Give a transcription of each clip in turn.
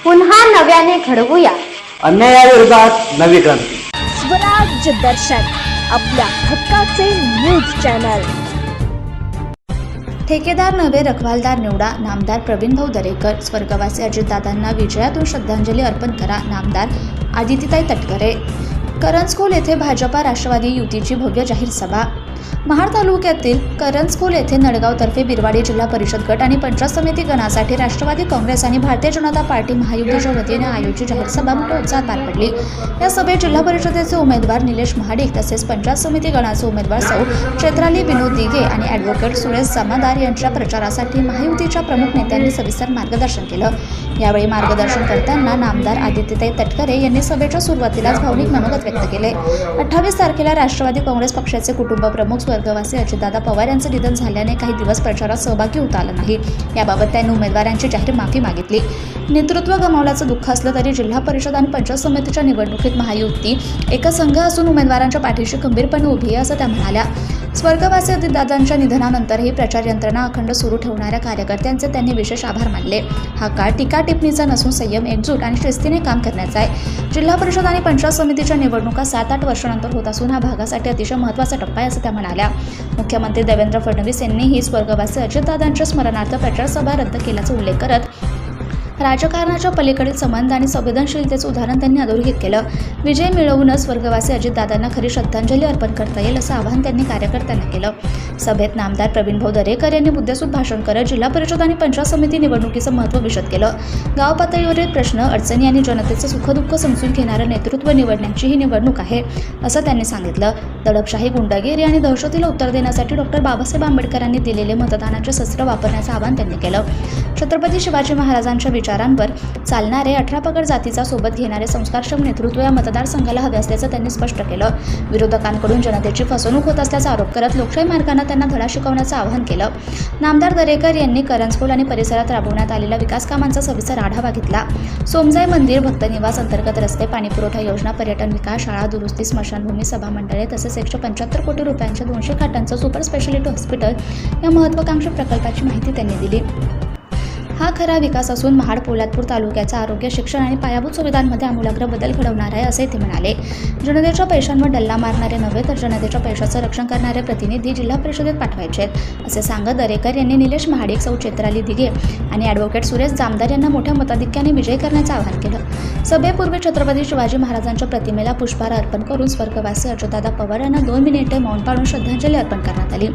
पुन्हा नव्याने घडवूया अन्यायाविरोधात नवी क्रांती. स्वराज दर्शन आपल्या हक्काचे न्यूज चॅनल. ठेकेदार नव्हे रखवालदार निवडा. नामदार प्रवीणभाऊ दरेकर. स्वर्गवासी अजितदादांना विजयातून श्रद्धांजली अर्पण करा. नामदार आदितीताई तटकरे. करंजखोल येथे भाजपा राष्ट्रवादी युतीची भव्य जाहीर सभा. महाड तालुक्यातील करंजखोल येथे नडगावतर्फे बिरवाडी जिल्हा परिषद गट आणि पंचायत समिती गणासाठी राष्ट्रवादी काँग्रेस आणि भारतीय जनता पार्टी महायुतीच्या वतीने आयोजित जाहीर सभा मोठ्या उत्साहात पार पडली. या सभेत जिल्हा परिषदेचे उमेदवार निलेश महाडिक तसेच पंचायत समिती गणाचे उमेदवार सौ चैत्राली विनोद दिघे आणि ॲडव्होकेट सुरेश जमादार यांच्या प्रचारासाठी महायुतीच्या प्रमुख नेत्यांनी सविस्तर मार्गदर्शन केलं. यावेळी मार्गदर्शन करताना नामदार आदितीताई तटकरे यांनी सभेच्या सुरुवातीलाच भावनिक मनोगत व्यक्त केले. 28 तारखेला राष्ट्रवादी काँग्रेस पक्षाचे कुटुंब प्रमुख स्वर्गवासी अजितदादा पवार यांचं निधन झाल्याने काही दिवस प्रचारात सहभागी होता आलं नाही. याबाबत त्यांनी उमेदवारांची जाहीर माफी मागितली. नेतृत्व गमावल्याचं दुःख असलं तरी जिल्हा परिषद आणि पंचायत समितीच्या निवडणुकीत महायुती एकसंघ असून उमेदवारांच्या पाठीशी खंबीरपणे उभी आहे असं त्या म्हणाल्या. स्वर्गवासी अजितदादांच्या निधनानंतरही प्रचार यंत्रणा अखंड सुरू ठेवणाऱ्या कार्यकर्त्यांचे त्यांनी विशेष आभार मानले. हा काळ टीका टिप्पणीचा नसून संयम, एकजूट आणि शिस्तीने काम करण्याचा आहे. जिल्हा परिषद आणि पंचायत समितीच्या निवडणुका 7-8 वर्षानंतर होत असून हा भागासाठी अतिशय महत्त्वाचा टप्पा आहे असं त्या म्हणाल्या. मुख्यमंत्री देवेंद्र फडणवीस यांनीही स्वर्गवासी अजितदादांच्या स्मरणार्थ प्रचार सभा रद्द केल्याचा उल्लेख करत राजकारणाच्या पलीकडील संबंध आणि संवेदनशीलतेचं उदाहरण त्यांनी अधोरेखित केलं. विजय मिळवूनच स्वर्गवासी अजितदादांना खरी श्रद्धांजली अर्पण करता येईल असं आवाहन त्यांनी कार्यकर्त्यांना केलं. सभेत नामदार प्रवीणभाऊ दरेकर यांनी मुद्देसूद भाषण करत जिल्हा परिषद आणि पंचायत समिती निवडणुकीचं महत्त्व विशद केलं. गाव पातळीवरील प्रश्न, अडचणी आणि जनतेचं सुखदुःख समजून घेणारं नेतृत्व निवडण्याची ही निवडणूक आहे असं त्यांनी सांगितलं. दडपशाही, गुंडगिरी आणि दहशतीला उत्तर देण्यासाठी डॉक्टर बाबासाहेब आंबेडकरांनी दिलेले मतदानाचे शस्त्र वापरण्याचं आवाहन त्यांनी केलं. छत्रपती शिवाजी महाराजांच्या विचारांवर चालणारे 18 पगड जातीचा सोबत घेणारे संस्कारक्षम नेतृत्व या मतदारसंघाला हवे असल्याचं त्यांनी स्पष्ट केलं. विरोधकांकडून जनतेची फसवणूक होत असल्याचा आरोप करत लोकशाही मार्गाने त्यांना धडा शिकवण्याचं आवाहन केलं. नामदार दरेकर यांनी करंजखोल आणि परिसरात राबवण्यात आलेल्या विकास कामांचा सविस्तर आढावा घेतला. सोमजाई मंदिर, भक्तनिवास अंतर्गत रस्ते, पाणीपुरवठा योजना, पर्यटन विकास, शाळा दुरुस्ती, स्मशानभूमी, सभा मंडळे तसेच 175 कोटी रुपयांच्या 200 खाटांचं सुपर स्पेशालिटी हॉस्पिटल या महत्त्वाकांक्षी प्रकल्पाची माहिती त्यांनी दिली. हा खरा विकास असून महाड पोलादपूर तालुक्याचा आरोग्य, शिक्षण आणि पायाभूत सुविधांमध्ये आमूलाग्र बदल घडवणार आहे असे ते म्हणाले. जनतेच्या पैशांवर डल्ला मारणारे नव्हे तर जनतेच्या पैशाचं रक्षण करणारे प्रतिनिधी जिल्हा परिषदेत पाठवायचे आहेत असे सांगत दरेकर यांनी निलेश महाडिक, सौ चैत्राली दिघे आणि ॲडव्होकेट सुरेश जामदार यांना मोठ्या मताधिक्याने विजयी करण्याचं आवाहन केलं. सभेपूर्वी छत्रपती शिवाजी महाराजांच्या प्रतिमेला पुष्पहार अर्पण करून स्वर्गवासी अजितदादा पवार यांना 2 मिनिटे मौन पाळून श्रद्धांजली अर्पण करण्यात आली.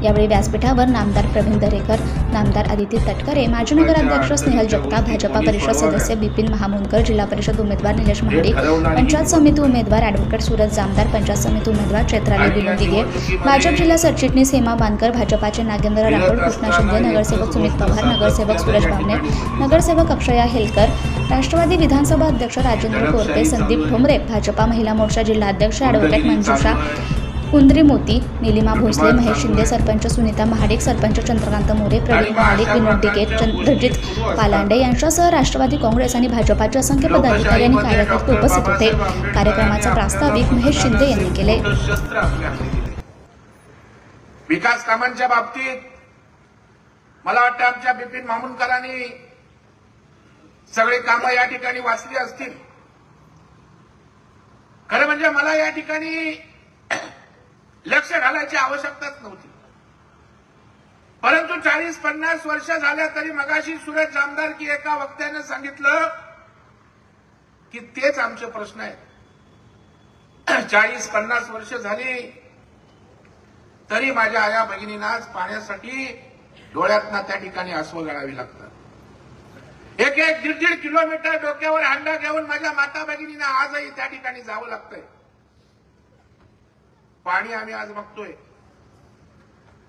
यावेळी व्यासपीठावर नामदार प्रवीण दरेकर, नामदार आदिती तटकरे, माजी नगराध्यक्ष स्नेहल जगताप, भाजपा परिषद सदस्य बिपिन महामुंदकर, जिल्हा परिषद उमेदवार निलेश महाडिक, पंचायत समिती उमेदवार ॲडव्होकेट सुरेश जामदार, पंचायत समिती उमेदवार चैत्राली विनोद दिघे, भाजप जिल्हा सरचिटणीस हेमा बांदकर, भाजपाचे नागेंद्र राठोड, कृष्णा शिंदे, नगरसेवक सुमित पवार, नगरसेवक सुरेश बावणे, नगरसेवक अक्षया हेलकर, राष्ट्रवादी विधानसभा अध्यक्ष राजेंद्र कोरटे, संदीप ठोंबरे, भाजपा महिला मोर्चा जिल्हा अध्यक्ष ॲडव्होकेट मंजुषा कुंद्री मोती, निलिमा भोसले, महेश शिंदे, सरपंच सुनीता महाडिक, सरपंच चंद्रकांत मोरे, प्रवीण महाडिक, विनोद दिघे, चंद्रजित पालांडे यांच्यासह राष्ट्रवादी काँग्रेस आणि भाजपाचे असंख्य पदाधिकारी आणि कार्यकर्ते उपस्थित होते. कार्यक्रमाचा प्रास्ताविक महेश शिंदे यांनी केले. विकास कामांच्या बाबतीत मला वाटतं आमच्या बिपिन महामुंदकरांनी सगळे कामं या ठिकाणी वाचली असतील. खरं म्हणजे मला या ठिकाणी लक्ष घालायची आवश्यकताच नव्हती. परंतु 40-50 वर्ष झाल्या तरी मगाशी सुरेश जामदार की एका वक्त्याने सांगितलं की तेच आमचे प्रश्न आहेत. 40-50 वर्ष झाली तरी माझ्या आया भगिनींना आज पाण्यासाठी डोळ्यातना त्या ठिकाणी आसवं गाळावी लागतात. 1-1, 1.5 किलोमीटर डोक्यावर हांडा घेऊन माझ्या माता भगिनींना आजही त्या ठिकाणी जावं लागतंय. पाणी आम्ही आज बघतोय.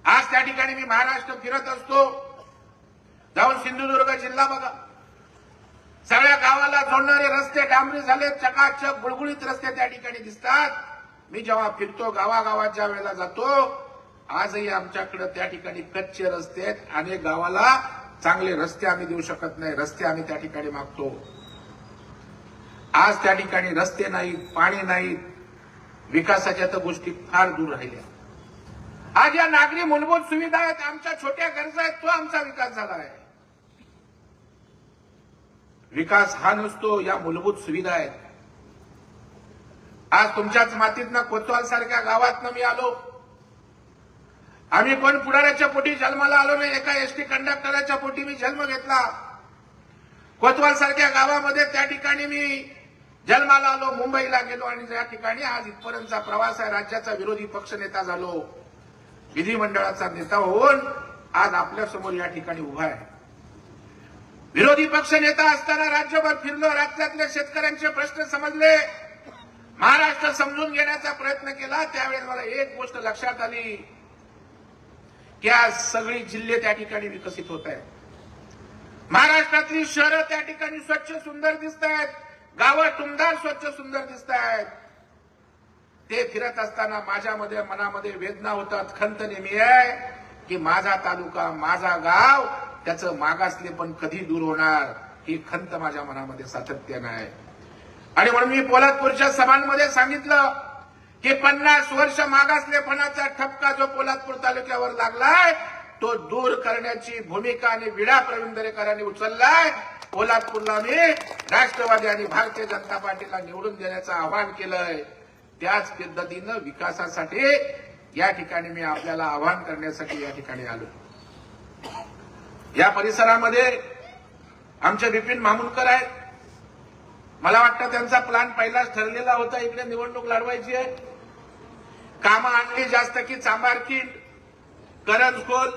आज त्या ठिकाणी मी महाराष्ट्र फिरत असतो. जाऊन सिंधुदुर्ग जिल्हा बघा, सगळ्या गावाला जोडणारे रस्ते डांबरी झाले, चकाचक गुळगुळीत रस्ते त्या ठिकाणी दिसतात. मी जेव्हा फिरतो गावागावात ज्या वेळेला जातो, आजही आमच्याकडे त्या ठिकाणी कच्चे रस्ते आहेत. अनेक गावाला चांगले रस्ते आम्ही देऊ शकत नाही, रस्ते आम्ही त्या ठिकाणी मागतो. आज त्या ठिकाणी रस्ते नाहीत, पाणी नाहीत, विकासाच्या तर गोष्टी फार दूर राहिल्या. आज या नागरी मूलभूत सुविधा आहेत, आमच्या छोट्या गरजा आहेत, तो आमचा विकास झाला आहे. विकास हा नसतो, या मूलभूत सुविधा आहेत. आज तुमच्याच मातीतनं कोतवाल सारख्या गावातनं मी आलो. आम्ही पण पुढाऱ्याच्या पोटी जन्माला आलो नाही, एका एसटी कंडक्टरच्या पोटी मी जन्म घेतला. कोतवाल सारख्या गावामध्ये त्या ठिकाणी मी जन्माला आलो, मुंबईला गेलो आणि त्या ठिकाणी आज इथपर्यंतचा प्रवास आहे. राज्याचा विरोधी पक्षनेता झालो, विधिमंडळाचा नेता होऊन आज आपल्या समोर या ठिकाणी उभा आहे. विरोधी पक्षनेता असताना राज्यभर फिरलो, राज्यातल्या शेतकऱ्यांचे प्रश्न समजले, महाराष्ट्र समजून घेण्याचा प्रयत्न केला. त्यावेळेस मला एक गोष्ट लक्षात आली की आज सगळी जिल्हे त्या ठिकाणी विकसित होत आहेत. महाराष्ट्रातली शहरं त्या ठिकाणी स्वच्छ सुंदर दिसत आहेत, गावं टुमदार स्वच्छ सुंदर दिसत आहेत. ते फिरत असताना माझ्यामध्ये मनामध्ये वेदना होतात, खंत नेहमी आहे की माझा तालुका, माझा गाव, त्याचं मागासले पण कधी दूर होणार, ही खंत माझ्या मनामध्ये सातत्यानं आहे. आणि म्हणून मी पोलादपूरच्या सभांमध्ये सांगितलं की 50 वर्ष मागासलेपणाचा ठपका जो पोलादपूर तालुक्यावर लागलाय तो दूर करण्याची भूमिका आणि विडा प्रवीण दरेकरांनी उचललाय. पोलादपूरला मी राष्ट्रवादी आणि भारतीय जनता पार्टीला निवडून देण्याचं आवाहन केलंय. त्याच पद्धतीनं विकासासाठी या ठिकाणी मी आपल्याला आवाहन करण्यासाठी या ठिकाणी आलो. या परिसरामध्ये आमचे बिपिन मामुलकर आहेत. मला वाटतं त्यांचा प्लॅन पहिलाच ठरलेला होता, इकडे निवडणूक लढवायची आहे. कामं आणली जास्त की चांबारकीन, करंजखोल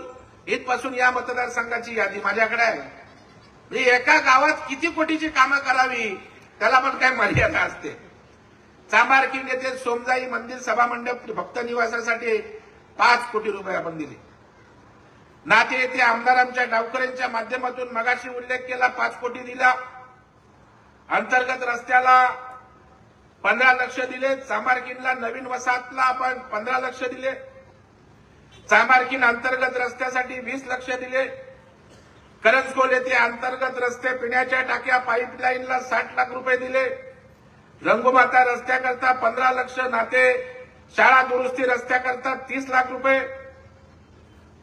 इथपासून या मतदारसंघाची यादी माझ्याकडे आहे. एका गावात किती कोटीची कामं करावी त्याला पण काही मर्यादा असते. चांबारकीन येथे सोमजाई मंदिर सभामंडप भक्त निवासासाठी 5 कोटी रुपये आपण दिले. नाते येथे आमदार आमच्या डावकरेंच्या माध्यमातून मगाशी उल्लेख केला, 5 कोटी दिला. अंतर्गत रस्त्याला 15 लक्ष दिले. चांबारकीनला नवीन वसाहतला आपण 15 लक्ष दिले. चांबारकीन अंतर्गत रस्त्यासाठी 20 लक्ष दिले. करंजखोल येथे अंतर्गत रस्ते, पिण्याच्या टाक्या, पाईपलाईनला 60 लाख रुपये दिले. रंगमाता रस्त्याकरता 15 लक्ष, नाते शाळा दुरुस्ती रस्त्याकरता 30 लाख रुपये.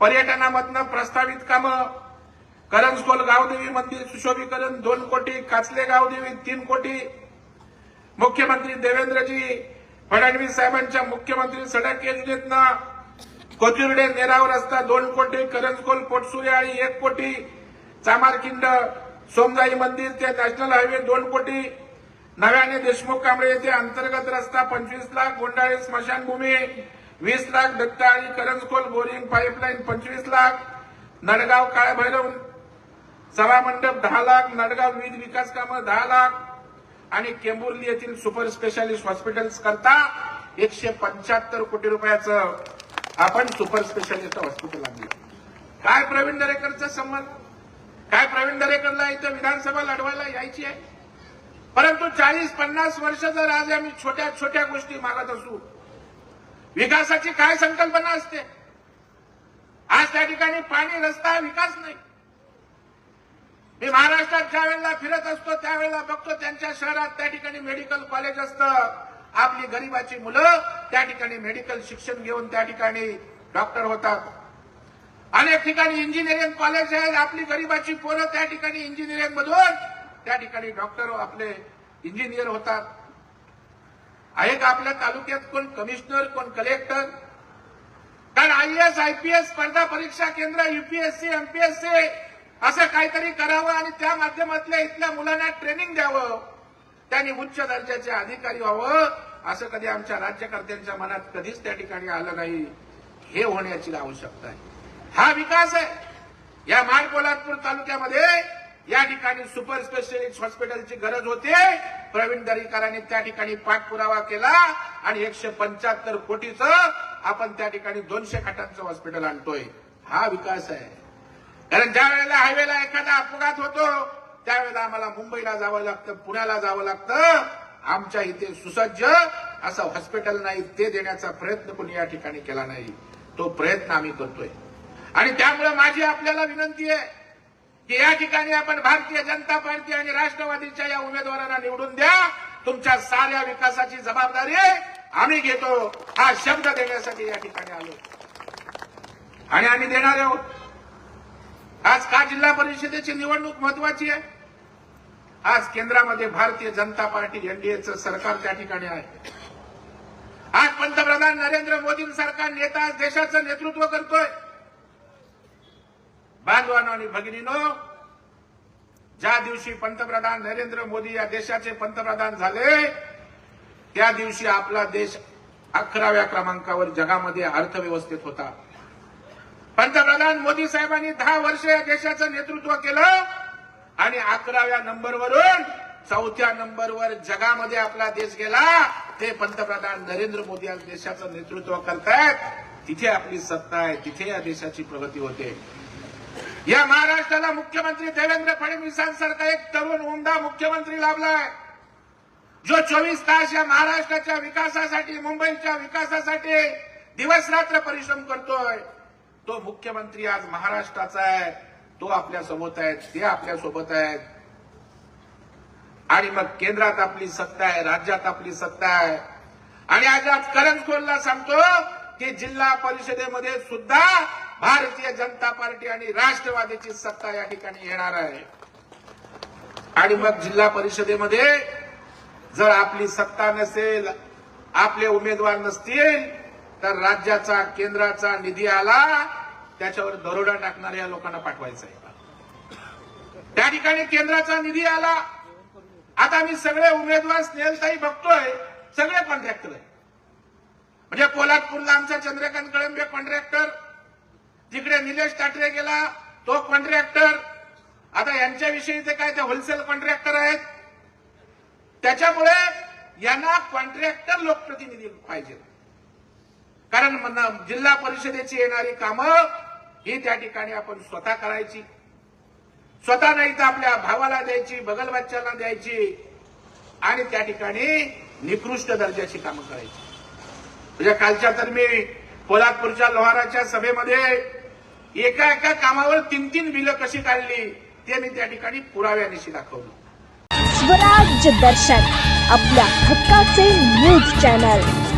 पर्यटनामधनं प्रस्तावित कामं, करंजखोल गावदेवी मंदिर सुशोभीकरण 2 कोटी, काचले गावदेवी 3 कोटी. मुख्यमंत्री देवेंद्रजी फडणवीस साहेबांच्या मुख्यमंत्री सडक योजनेतनं कोथिर्डे नेराव रस्ता 2 कोटी, करंजखोल पोटसुरेआळी 1 कोटी, चामारखिंड सोमजाई मंदिर ते नॅशनल हायवे 2 कोटी, नव्याने देशमुख कांबळे येथे अंतर्गत रस्ता 25 लाख, गोंडाळे स्मशानभूमी 20 लाख, दत्ताळी करंजखोल बोरिंग पाईपलाईन 25 लाख, नडगाव काळभैरव सभामंडप 10 लाख, नडगाव विविध विकास कामं 10 लाख आणि केंबुर्ली येथील सुपर स्पेशालिस्ट हॉस्पिटल्स करता 175 कोटी रुपयाचं आपण सुपर स्पेशालिस्ट हॉस्पिटल आणलं. काय प्रवीण दरेकरचा संबंध? काय प्रवीण दरेकरला इथं विधानसभा लढवायला यायची आहे? परंतु 40-50 वर्ष जर आज आम्ही छोट्या छोट्या गोष्टी मागत असू, विकासाची काय संकल्पना असते? आज त्या ठिकाणी पाणी, रस्ता, विकास नाही. मी महाराष्ट्रात ज्या वेळेला फिरत असतो त्यावेळेला बघतो त्यांच्या शहरात त्या ठिकाणी मेडिकल कॉलेज असतं. आपली गरिबाची मुलं त्या ठिकाणी मेडिकल शिक्षण घेऊन त्या ठिकाणी डॉक्टर होतात. अनेक ठिकाणी इंजिनिअरिंग कॉलेज आहेत. आपली गरिबाची पोरं त्या ठिकाणी इंजिनिअरिंग मधून त्या ठिकाणी डॉक्टर, आपले इंजिनियर होतात. आहे का आपल्या तालुक्यात कोण कमिशनर, कोण कलेक्टर? कारण IAS IPS स्पर्धा परीक्षा केंद्र, UPSC MPSC असं काहीतरी करावं आणि त्या माध्यमातल्या इथल्या मुलांना ट्रेनिंग द्यावं, त्यांनी उच्च दर्जाचे अधिकारी व्हावं, असं कधी आमच्या राज्यकर्त्यांच्या मनात कधीच त्या ठिकाणी आलं नाही. हे होण्याची आवश्यकता आहे. हा विकास आहे. या माड पोलादपूर तालुक्यामध्ये या ठिकाणी सुपर स्पेशालिस्ट हॉस्पिटलची गरज होते. प्रवीण दरेकरांनी त्या ठिकाणी पाठपुरावा केला आणि 175 कोटीचं आपण त्या ठिकाणी 200 खाटांचं हॉस्पिटल आणतोय. हा विकास आहे. कारण ज्या वेळेला हायवेला एखादा अपघात होतो त्यावेळेला आम्हाला मुंबईला जावं लागतं, पुण्याला जावं लागतं. आमच्या इथे सुसज्ज असं हॉस्पिटल नाही, ते देण्याचा प्रयत्न कोणी या ठिकाणी केला नाही. तो प्रयत्न आम्ही करतोय. आणि त्यामुळे माझी आपल्याला विनंती आहे की या ठिकाणी आपण भारतीय जनता पार्टी आणि राष्ट्रवादीच्या या उमेदवारांना निवडून द्या. तुमच्या साऱ्या विकासाची जबाबदारी आम्ही घेतो, हा शब्द देण्यासाठी या ठिकाणी आलो आणि आम्ही देणार आहोत. आज का जिल्हा परिषदेची निवडणूक महत्वाची आहे? आज केंद्रामध्ये भारतीय जनता पार्टी एनडीएचं सरकार त्या ठिकाणी आहे. आज पंतप्रधान नरेंद्र मोदींसारखा नेता आज देशाचं नेतृत्व करतोय. बांधवांनो आणि भगिनींनो, ज्या दिवशी पंतप्रधान नरेंद्र मोदी या देशाचे पंतप्रधान झाले त्या दिवशी आपला देश 11व्या क्रमांकावर जगामध्ये अर्थव्यवस्थेत होता. पंतप्रधान मोदी साहेबांनी 10 वर्ष या देशाचं नेतृत्व केलं आणि 11व्या नंबरवरून 4थ्या नंबरवर जगामध्ये आपला देश गेला. ते पंतप्रधान नरेंद्र मोदी या देशाचं नेतृत्व करतायत. तिथे आपली सत्ता आहे, तिथे या देशाची प्रगती होते. या महाराष्ट्राला मुख्यमंत्री देवेंद्र फडणवीसांसारखा एक तरुण उमदा मुख्यमंत्री लाभलाय, जो 24 तास या महाराष्ट्राच्या विकासासाठी, मुंबईच्या विकासासाठी दिवस रात्र परिश्रम करतोय. तो मुख्यमंत्री आज महाराष्ट्राचा आहे. तो आपल्या सोबत आहे, ते आपल्या सोबत आहेत. आणि मग केंद्रात आपली सत्ता आहे, राज्यात आपली सत्ता आहे. आणि आज करंजखोलला सांगतो की जिल्हा परिषदेमध्ये सुद्धा भारतीय जनता पार्टी आणि राष्ट्रवादीची सत्ता या ठिकाणी येणार आहे. आणि मग जिल्हा परिषदेमध्ये जर आपली सत्ता नसेल, आपले उमेदवार नसतील, तर राज्याचा, केंद्राचा निधी आला त्याच्यावर दरोडा टाकणाऱ्या लोकांना पाठवायचा आहे. त्या ठिकाणी केंद्राचा निधी आला. आता मी सगळे उमेदवार स्नेहलताई बघतोय, सगळे कॉन्ट्रॅक्टर आहे. म्हणजे पोलादपूरला आमचा चंद्रकांत कळंबे कॉन्ट्रॅक्टर, तिकडे निलेश टाटरे गेला तो कॉन्ट्रॅक्टर. आता यांच्याविषयी ते काय, ते होलसेल कॉन्ट्रॅक्टर आहेत. त्याच्यामुळे यांना कॉन्ट्रॅक्टर लोकप्रतिनिधी पाहिजे. कारण जिल्हा परिषदेची येणारी कामं ही त्या ठिकाणी आपण स्वतः करायची. स्वतः नाही तर आपल्या भावाला द्यायची, बगल बच्च्याला द्यायची आणि त्या ठिकाणी निकृष्ट दर्जाची कामं करायची. म्हणजे कालच्या तर मी पोलादपूरच्या लोहाराच्या सभेमध्ये एका एका कामावर 3-3 बिलं कशी काढली ते मी त्या ठिकाणी पुराव्यानिशी दाखवलं. स्वराज्य दर्शन आपल्या हक्काचे न्यूज चॅनल.